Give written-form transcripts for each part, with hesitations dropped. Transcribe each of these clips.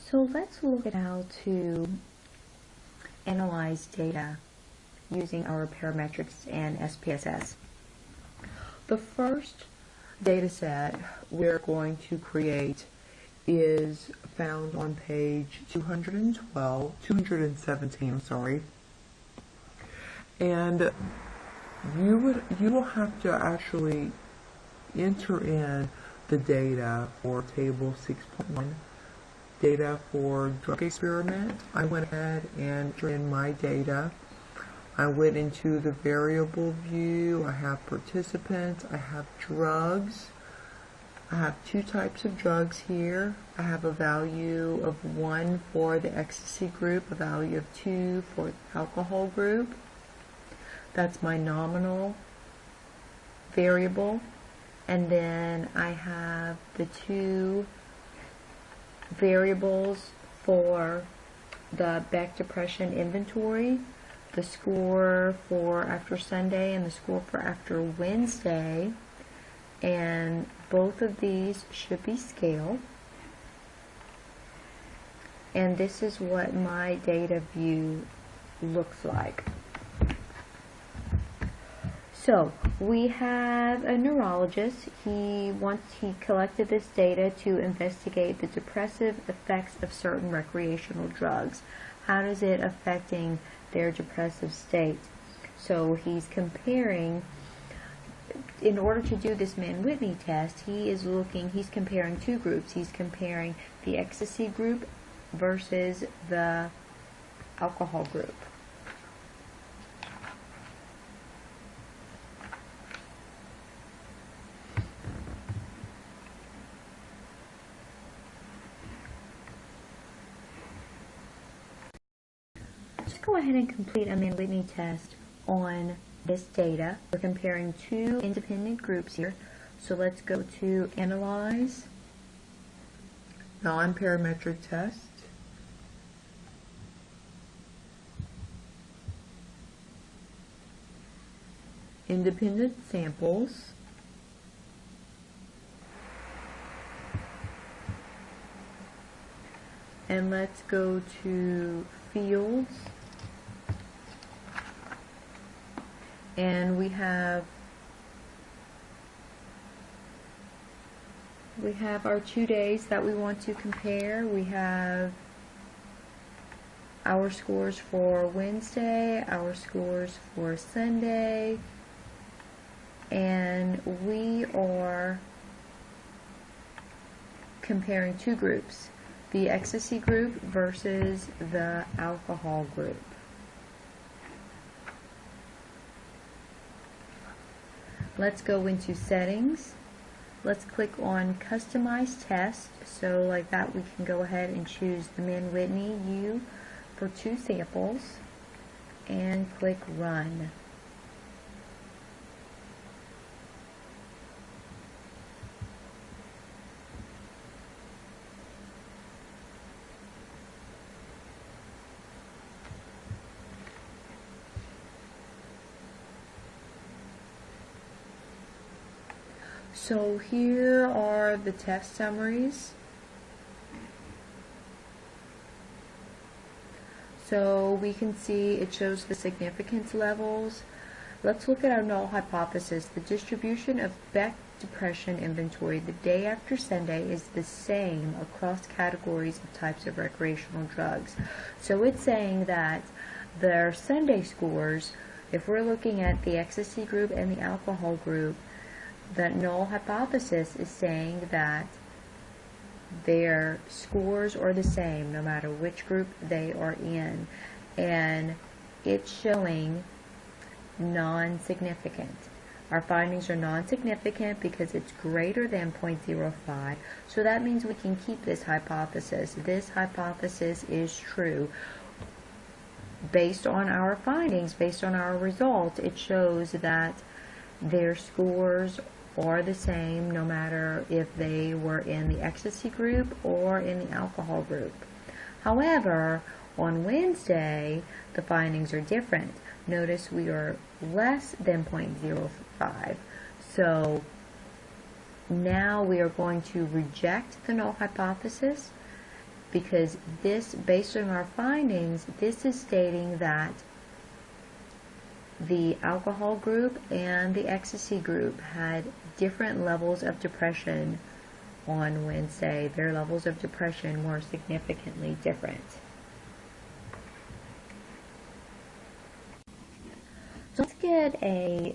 So let's look at how to analyze data using our parametrics and SPSS. The first data set we're going to create is found on page 217, I'm sorry. And you will have to actually enter in the data for table 6.1, data for drug experiment. I went ahead and entered in my data. I went into the variable view. I have participants. I have drugs. I have two types of drugs here. I have a value of 1 for the ecstasy group, a value of 2 for the alcohol group. That's my nominal variable. And then I have the two variables for the Beck Depression Inventory, the score for after Sunday and the score for after Wednesday. And both of these should be scaled. And this is what my data view looks like. So we have a neurologist. He collected this data to investigate the depressive effects of certain recreational drugs. How is it affecting their depressive state? So he's comparing, in order to do this Mann-Whitney test, he's comparing two groups. He's comparing the ecstasy group versus the alcohol group. Let's go ahead and complete a Mann-Whitney test on this data. We're comparing two independent groups here. So let's go to Analyze, Non-parametric test. Independent samples. And let's go to Fields. And we have our 2 days that we want to compare. We have our scores for Wednesday, our scores for Sunday, and we are comparing two groups, the ecstasy group versus the alcohol group. Let's go into Settings. Let's click on Customize Test. So like that we can go ahead and choose the Mann-Whitney U for two samples and click Run. So here are the test summaries. So we can see it shows the significance levels. Let's look at our null hypothesis. The distribution of Beck Depression Inventory the day after Sunday is the same across categories of types of recreational drugs. So it's saying that their Sunday scores, if we're looking at the ecstasy group and the alcohol group, the null hypothesis is saying that their scores are the same no matter which group they are in, and it's showing non-significant. Our findings are non-significant because it's greater than 0.05, so that means we can keep this hypothesis. This hypothesis is true. Based on our findings, based on our results, it shows that their scores are the same no matter if they were in the ecstasy group or in the alcohol group. However, on Wednesday, the findings are different. Notice we are less than 0.05. So now we are going to reject the null hypothesis because this, based on our findings, this is stating that the alcohol group and the ecstasy group had different levels of depression on Wednesday. Their levels of depression were significantly different. So let's get a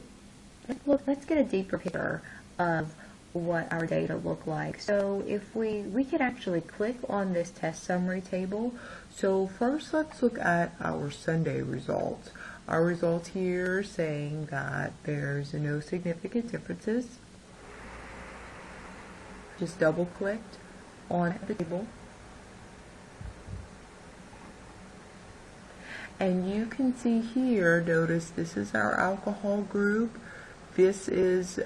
deeper picture of what our data look like. So if we could actually click on this test summary table. So first let's look at our Sunday results. Our results here saying that there's no significant differences. Just double clicked on the table. And you can see here, notice this is our alcohol group. This is,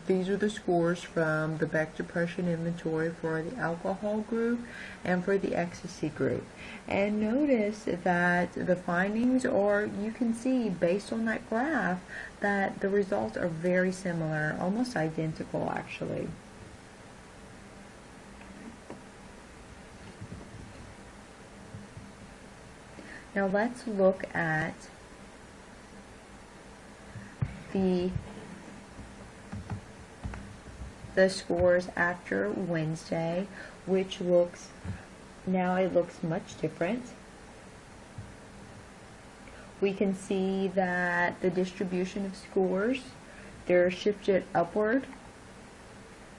these are the scores from the Beck Depression Inventory for the alcohol group and for the ecstasy group. And notice that the findings are, you can see based on that graph, that the results are very similar, almost identical actually. Now let's look at the scores after Wednesday, which looks, now it looks much different. We can see that the distribution of scores, they're shifted upward.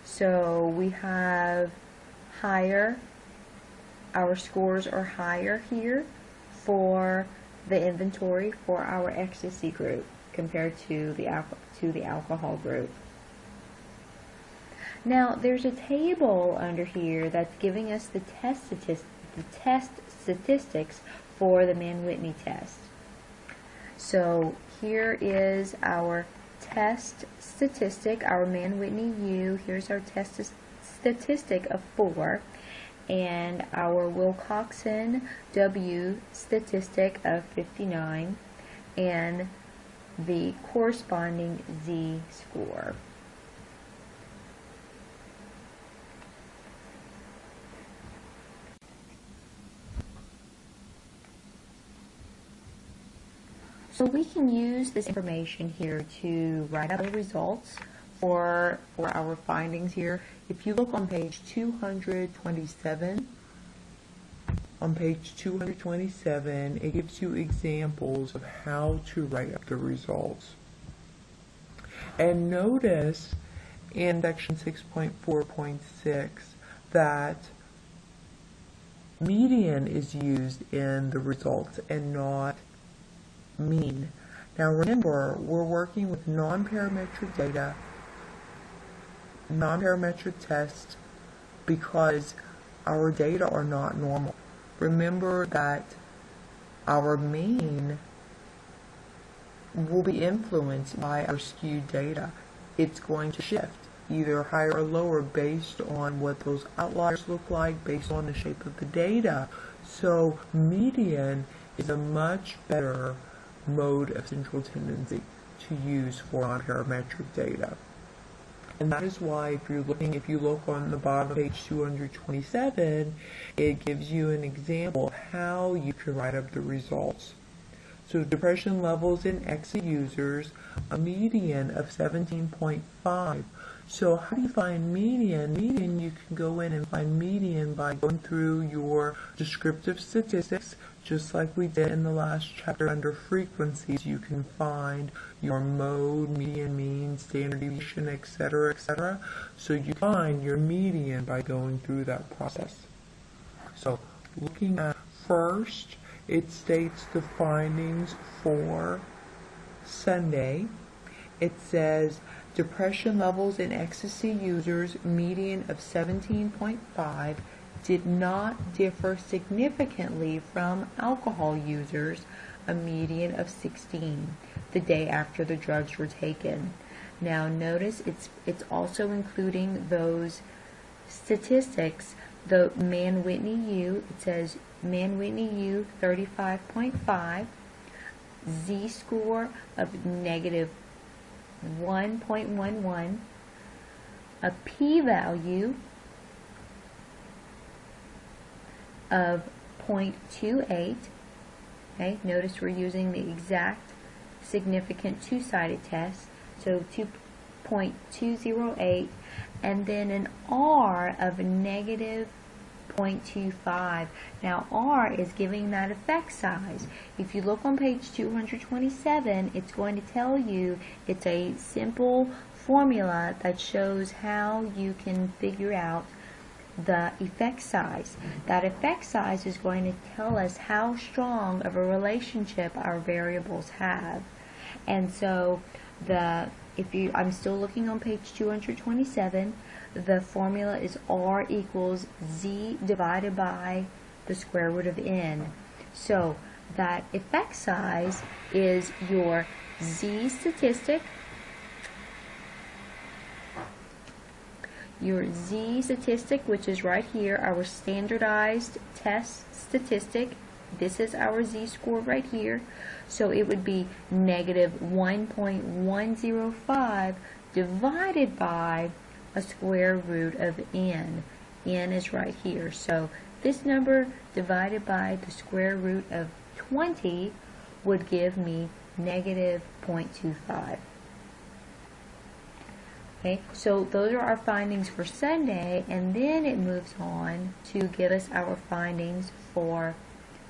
So we have higher, our scores are higher here for the inventory for our ecstasy group compared to the alcohol group. Now there's a table under here that's giving us the test statistics for the Mann-Whitney test. So here is our test statistic, our Mann-Whitney U. Here's our test statistic of 4. And our Wilcoxon W statistic of 59, and the corresponding Z score. So we can use this information here to write out the results for our findings here. If you look on page 227, it gives you examples of how to write up the results. And notice in section 6.4.6 that median is used in the results and not mean. Now remember, we're working with non-parametric data, non-parametric tests, because our data are not normal. Remember that our mean will be influenced by our skewed data. It's going to shift either higher or lower based on what those outliers look like, based on the shape of the data. So median is a much better mode of central tendency to use for non-parametric data. And that is why if you look on the bottom of page 227, it gives you an example of how you can write up the results. So depression levels in ecstasy users, a median of 17.5. So how do you find median? Median, you can go in and find median by going through your descriptive statistics, just like we did in the last chapter under frequencies. You can find your mode, median, mean, standard deviation, etc., etc. So you find your median by going through that process. So looking at first, it states the findings for Sunday. It says depression levels in ecstasy users, median of 17.5, did not differ significantly from alcohol users, a median of 16, the day after the drugs were taken. Now notice it's also including those statistics, the Mann-Whitney U. It says Mann-Whitney U 35.5, z-score of negative 1.11, a p-value of 0.28. Okay, notice we're using the exact significant two-sided test, so 2.208, and then an R of negative 0.25. Now R is giving that effect size. If you look on page 227, it's going to tell you it's a simple formula that shows how you can figure out the effect size. That effect size is going to tell us how strong of a relationship our variables have. And so I'm still looking on page 227, the formula is R equals Z divided by the square root of N. So that effect size is your Z statistic, which is right here, our standardized test statistic. This is our Z-score right here. So it would be negative 1.105 divided by a square root of N. N is right here. So this number divided by the square root of 20 would give me negative 0.25. Okay, so those are our findings for Sunday, and then it moves on to give us our findings for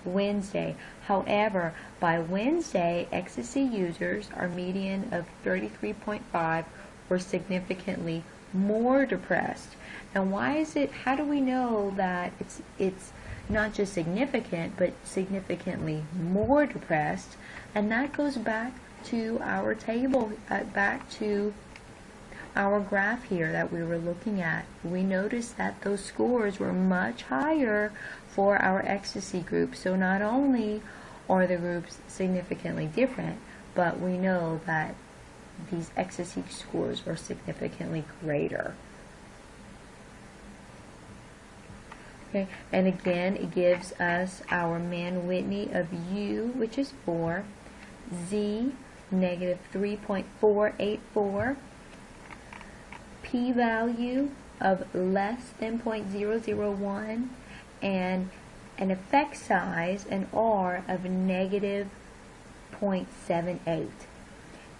Wednesday. However, by Wednesday, ecstasy users, our median of 33.5, were significantly more depressed. And why is it, how do we know that it's not just significant, but significantly more depressed? And that goes back to our table, back to our graph here that we were looking at. We noticed that those scores were much higher for our ecstasy group. So not only are the groups significantly different, but we know that these ecstasy scores are significantly greater. Okay, and again, it gives us our Mann-Whitney of U, which is 4, Z, negative 3.484, p-value of less than 0.001, and an effect size, an R, of negative 0.78.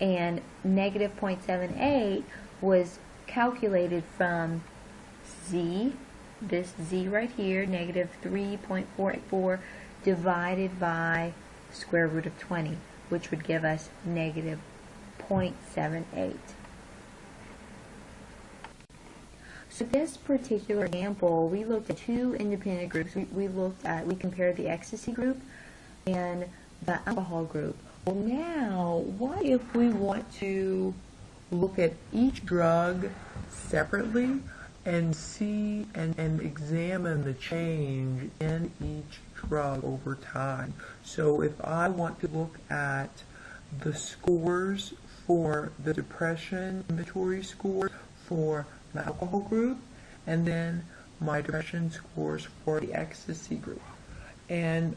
And negative 0.78 was calculated from Z, this Z right here, negative 3.484, divided by square root of 20, which would give us negative 0.78. So this particular example, we looked at two independent groups. We compared the ecstasy group and the alcohol group. Well, now, what if we want to look at each drug separately and see and examine the change in each drug over time? So if I want to look at the scores for the depression inventory score for the alcohol group, and then my depression scores for the ecstasy group. And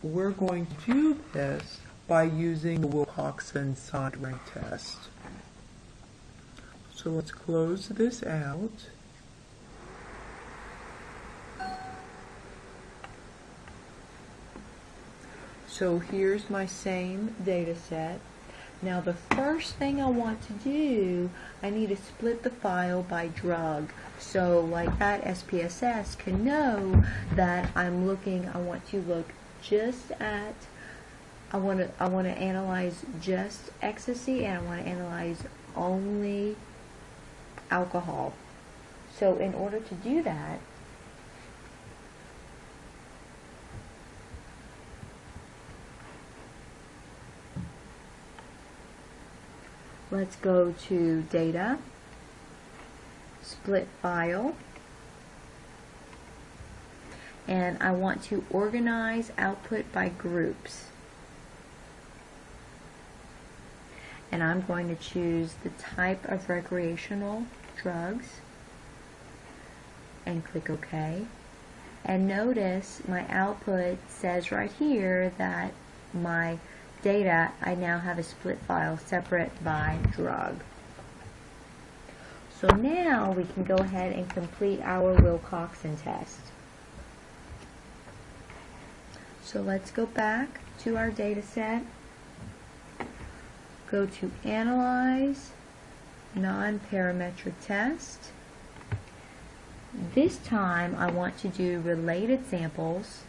we're going to do this by using the Wilcoxon-Sondring test. So let's close this out. So here's my same data set. Now the first thing I want to do, I need to split the file by drug. So like that SPSS can know that I want to look just at, I want to analyze just ecstasy, and I want to analyze only alcohol. So in order to do that, let's go to Data, Split File, and I want to organize output by groups. And I'm going to choose the type of recreational drugs and click OK. And notice my output says right here that my data, I now have a split file separate by drug. So now we can go ahead and complete our Wilcoxon test. So let's go back to our data set, go to Analyze, Non-parametric test. This time I want to do related samples.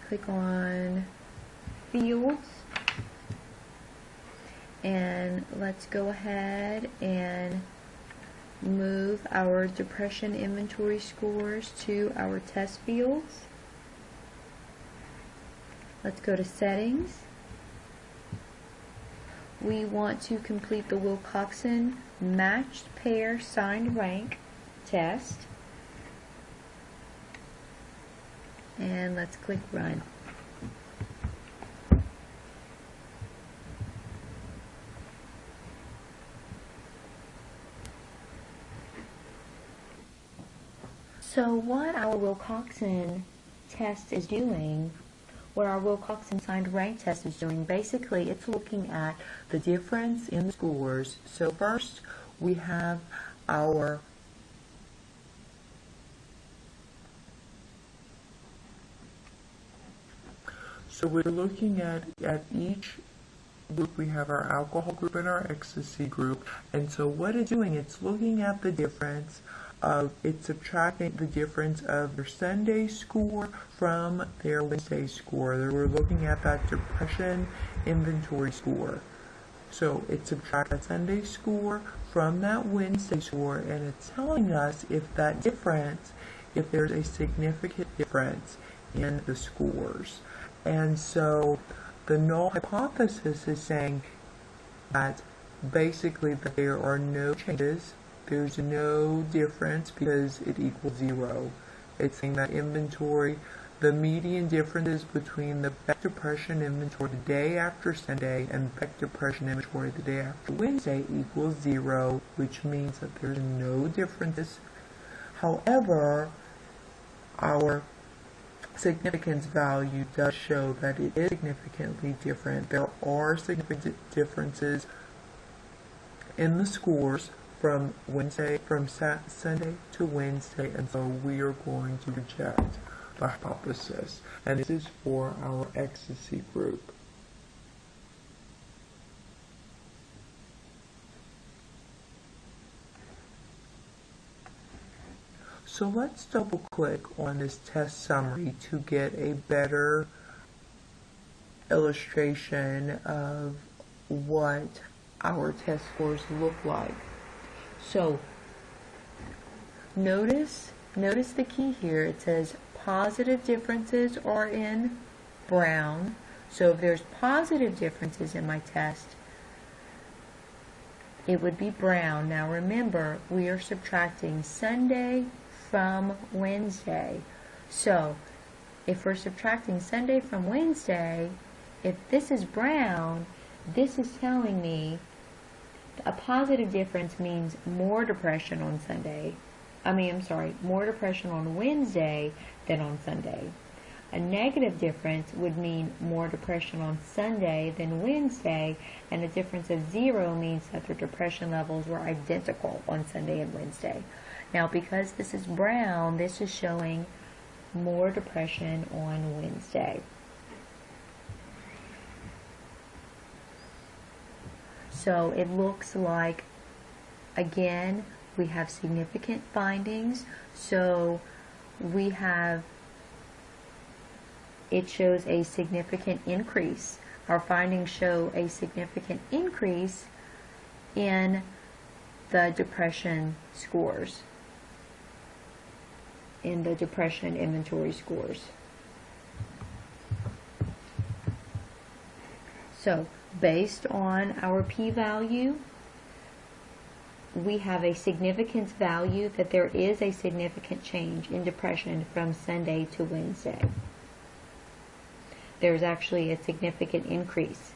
Click on Fields, and let's go ahead and move our depression inventory scores to our test fields. Let's go to Settings. We want to complete the Wilcoxon matched pair signed rank test. And let's click Run. So what our Wilcoxon test is doing, what our Wilcoxon signed rank test is doing, basically it's looking at the difference in the scores. So first we have our So we're looking at each group. We have our alcohol group and our ecstasy group. And so what it's doing, it's looking at the difference of, it's subtracting the difference of their Sunday score from their Wednesday score. We're looking at that depression inventory score. So it subtracts that Sunday score from that Wednesday score, and it's telling us if that difference, if there's a significant difference in the scores. And so the null hypothesis is saying that basically that there are no changes, there's no difference because it equals 0. It's saying that inventory, the median differences between the Beck depression inventory the day after Sunday and Beck depression inventory the day after Wednesday equals 0, which means that there's no differences. However, our significance value does show that it is significantly different. There are significant differences in the scores from Sunday to Wednesday, and so we are going to reject the hypothesis. And this is for our ecstasy group. So let's double click on this test summary to get a better illustration of what our test scores look like. So notice the key here. It says positive differences are in brown. So if there's positive differences in my test, it would be brown. Now remember, we are subtracting Sunday from Wednesday. So if we're subtracting Sunday from Wednesday, if this is brown, this is telling me a positive difference means more depression on Sunday. More depression on Wednesday than on Sunday. A negative difference would mean more depression on Sunday than Wednesday, and a difference of 0 means that their depression levels were identical on Sunday and Wednesday. Now, because this is brown, this is showing more depression on Wednesday. So it looks like, again, we have significant findings. So we have, it shows a significant increase. Our findings show a significant increase in the depression scores, in the depression inventory scores. So based on our p-value, we have a significance value that there is a significant change in depression from Sunday to Wednesday. There's actually a significant increase.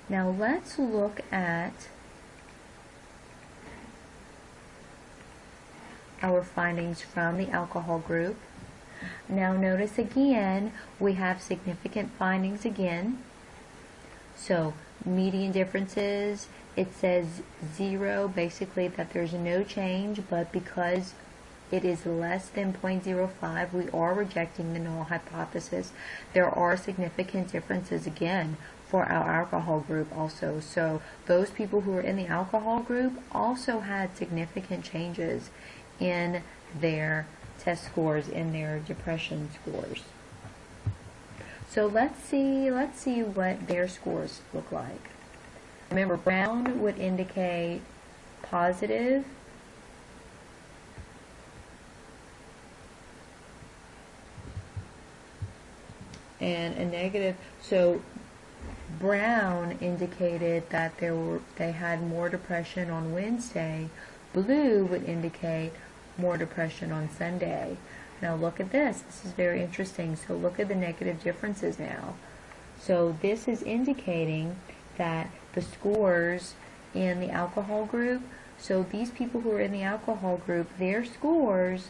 Now let's look at our findings from the alcohol group. Now notice again, we have significant findings again. So median differences, it says 0, basically that there's no change, but because it is less than 0.05, we are rejecting the null hypothesis. There are significant differences again for our alcohol group also. So those people who are in the alcohol group also had significant changes in their test scores, in their depression scores. So let's see what their scores look like. Remember, brown would indicate positive, and a negative. So brown indicated that they had more depression on Wednesday. Blue would indicate more depression on Sunday. Now look at this. This is very interesting. So look at the negative differences now. So this is indicating that the scores in the alcohol group, so these people who are in the alcohol group, their scores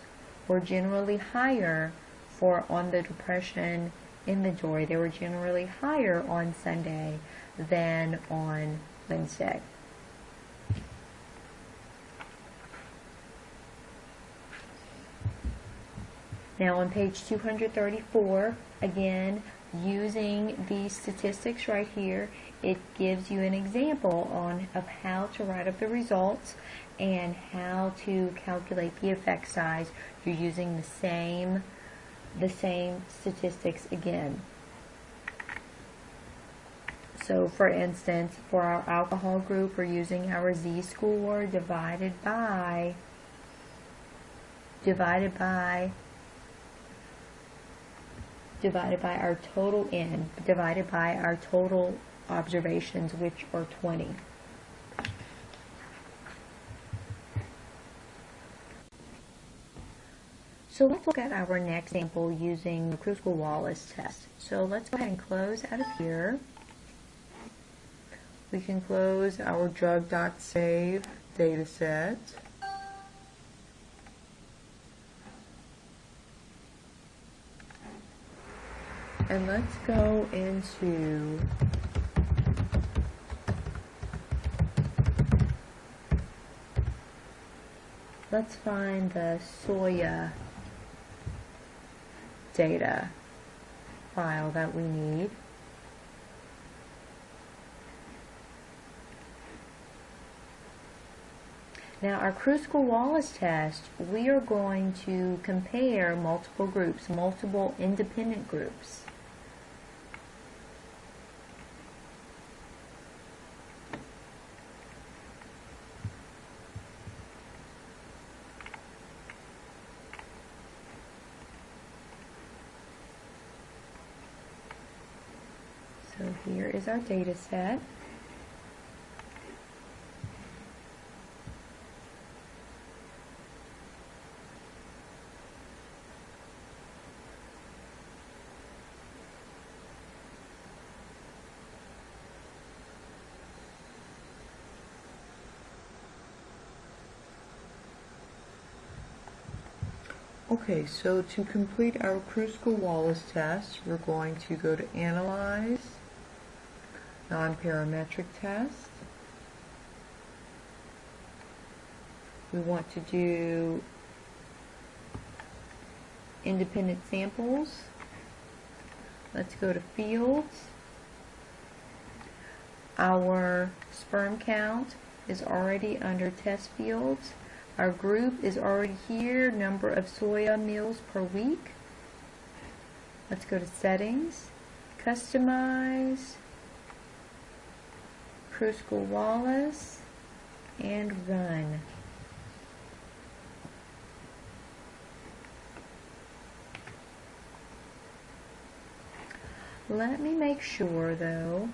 were generally higher on the depression inventory. They were generally higher on Sunday than on Wednesday. Now on page 234, again, using these statistics right here, it gives you an example of how to write up the results and how to calculate the effect size. You're using the same statistics again. So for instance, for our alcohol group, we're using our z-score divided by our total N, divided by our total observations, which are 20. So let's look at our next example using the Kruskal-Wallis test. So let's go ahead and close out of here. We can close our drug.save data set. And let's go into let's find the soya data file that we need. Now our Kruskal-Wallis test, we are going to compare multiple groups, multiple independent groups. So here is our data set. Okay, so to complete our Kruskal-Wallis test, we're going to go to Analyze, Non-parametric test. We want to do independent samples. Let's go to Fields. Our sperm count is already under test fields. Our group is already here, number of soya meals per week. Let's go to Settings, Customize, Kruskal-Wallis, and Run. Let me make sure though,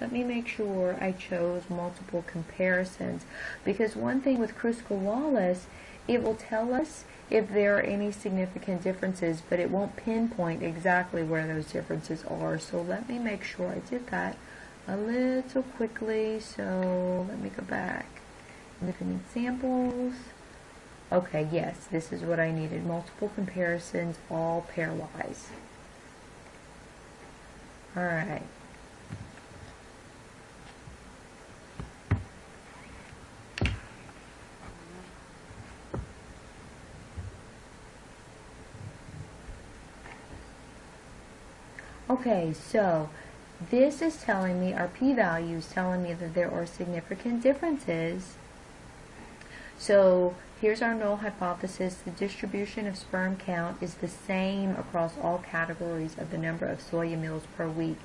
I chose multiple comparisons, because one thing with Kruskal-Wallis, it will tell us if there are any significant differences, but it won't pinpoint exactly where those differences are. So let me make sure I did that a little quickly. So let me go back. Independent samples, Okay, yes, this is what I needed. Multiple comparisons, all pairwise. All right. Okay, so this is telling me, our p-value is telling me that there are significant differences. So here's our null hypothesis. The distribution of sperm count is the same across all categories of the number of soya meals per week.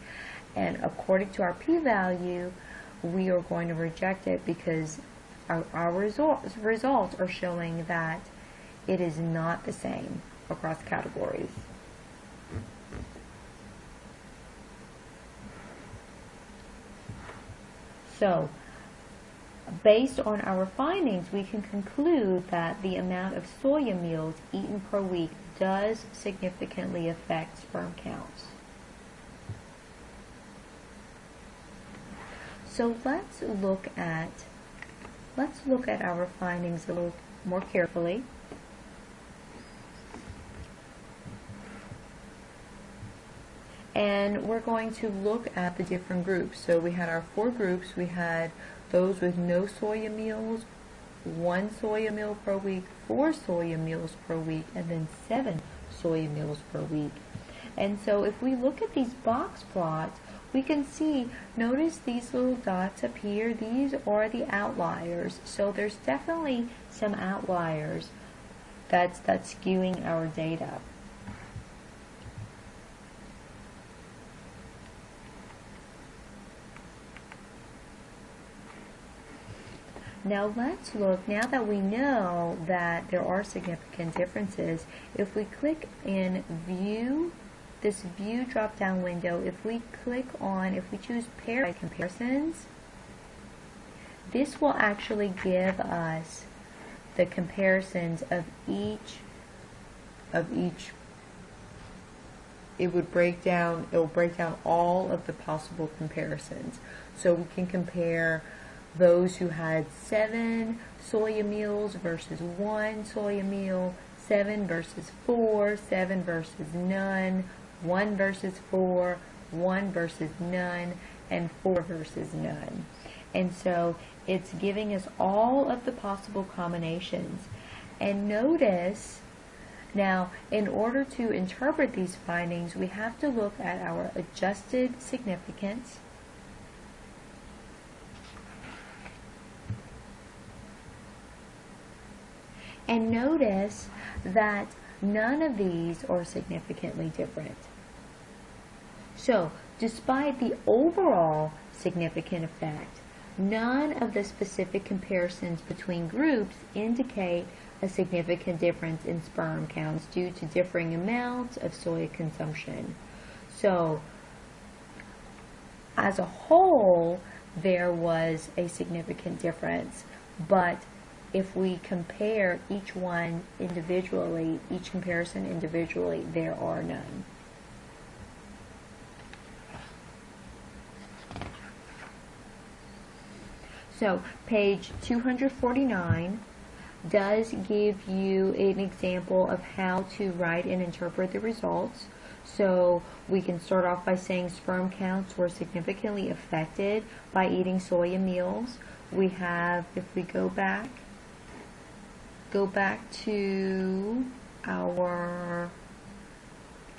And according to our p-value, we are going to reject it because our results are showing that it is not the same across categories. So, based on our findings, we can conclude that the amount of soya meals eaten per week does significantly affect sperm counts. So let's look at our findings a little more carefully. And we're going to look at the different groups. So we had our 4 groups. We had those with no soya meals, 1 soya meal per week, 4 soya meals per week, and then 7 soya meals per week. And so if we look at these box plots, we can see, notice these little dots up here, these are the outliers. So there's definitely some outliers that's skewing our data. Now let's look, now that we know that there are significant differences, if we click in View, this View drop-down window, if we choose Pair Comparisons, this will actually give us the comparisons of each, it will break down all of the possible comparisons. So we can compare those who had 7 soya meals versus 1 soya meal, 7 versus 4, 7 versus none, 1 versus 4, 1 versus none, and 4 versus none. And so it's giving us all of the possible combinations. And notice, now in order to interpret these findings, we have to look at our adjusted significance. And notice that none of these are significantly different. So, despite the overall significant effect, none of the specific comparisons between groups indicate a significant difference in sperm counts due to differing amounts of soya consumption. So, as a whole, there was a significant difference, but if we compare each one individually, each comparison individually, there are none. So page 249 does give you an example of how to write and interpret the results. So we can start off by saying sperm counts were significantly affected by eating soya meals. We have, if we go back to our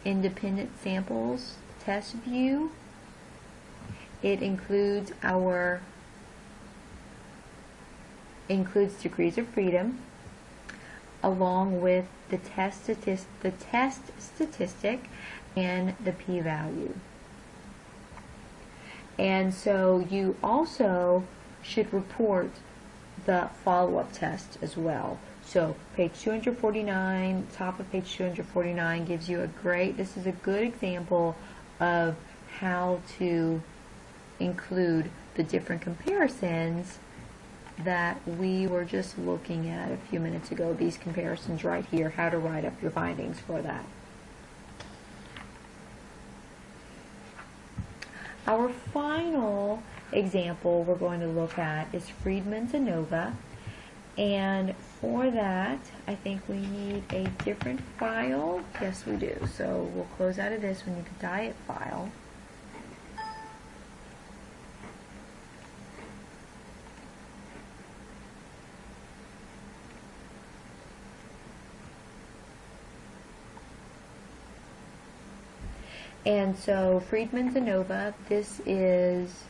independent samples test view, it includes degrees of freedom along with the test statistic and the p-value. And so you also should report the follow-up test as well. So page 249, top of page 249 gives you this is a good example of how to include the different comparisons that we were just looking at a few minutes ago. These comparisons right here, how to write up your findings for that. Our final example we're going to look at is Friedman's ANOVA. And for that, I think we need a different file. Yes, we do. So we'll close out of this. We need a diet file. And so Friedman's ANOVA, this is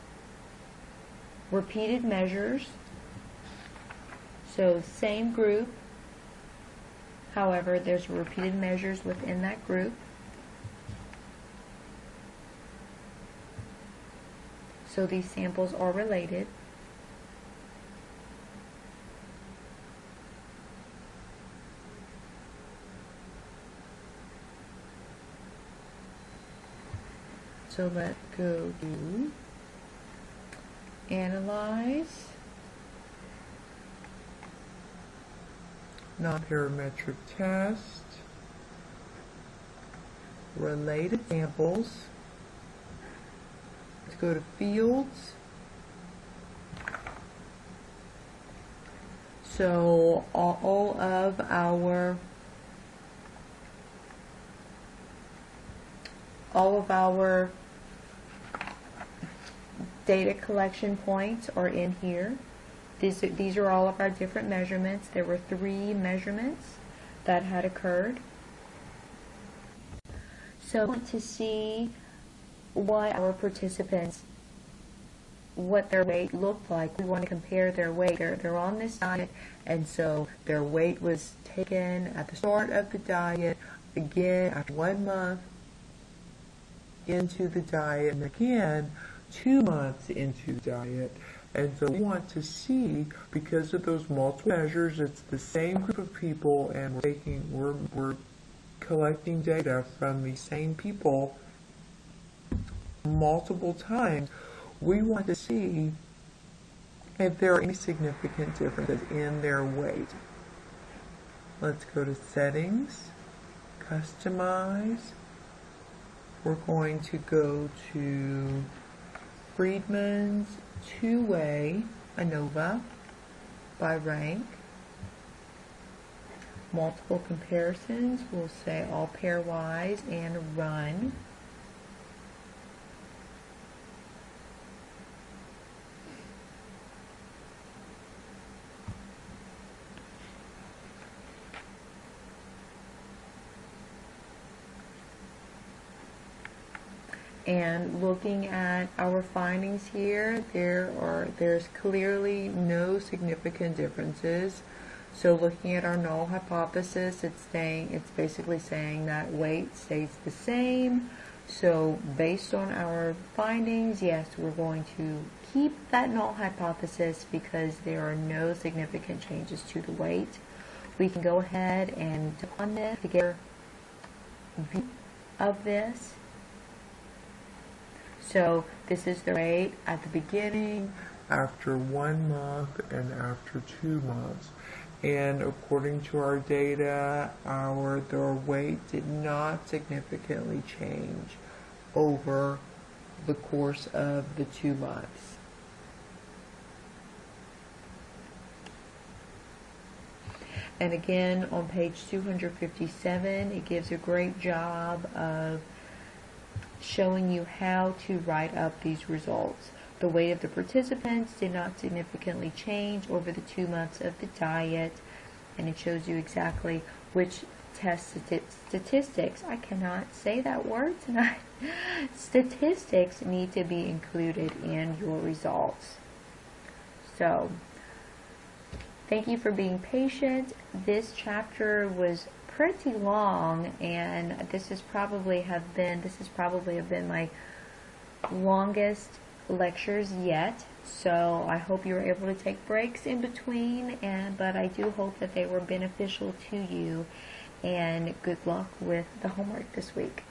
repeated measures. So same group, however, there's repeated measures within that group. So these samples are related. So let's go to Analyze, Non-parametric test, related samples. Let's go to Fields. So all of our data collection points are in here. These are all of our different measurements. There were 3 measurements that had occurred. So we want to see what our participants, what their weight looked like. We want to compare their weight. They're on this diet, and so their weight was taken at the start of the diet, again after 1 month into the diet, and again 2 months into the diet. And so we want to see, because of those multiple measures, it's the same group of people, and we're collecting data from the same people multiple times. We want to see if there are any significant differences in their weight. Let's go to Settings, Customize. We're going to go to Friedman's two-way ANOVA by rank. Multiple comparisons, we'll say all pairwise and run. And looking at our findings here, there's clearly no significant differences. So looking at our null hypothesis, it's basically saying that weight stays the same. So based on our findings, yes, we're going to keep that null hypothesis because there are no significant changes to the weight. We can go ahead and click on this to get a view of this. So this is the rate at the beginning, after 1 month, and after 2 months. And according to our data, their weight did not significantly change over the course of the 2 months. And again, on page 257, it gives a great job of showing you how to write up these results. The weight of the participants did not significantly change over the 2 months of the diet, and it shows you exactly which test statistics, I cannot say that word tonight, statistics need to be included in your results. So, thank you for being patient. This chapter was pretty long, and this has probably have been my longest lectures yet. So I hope you were able to take breaks in between, but I do hope that they were beneficial to you, and good luck with the homework this week.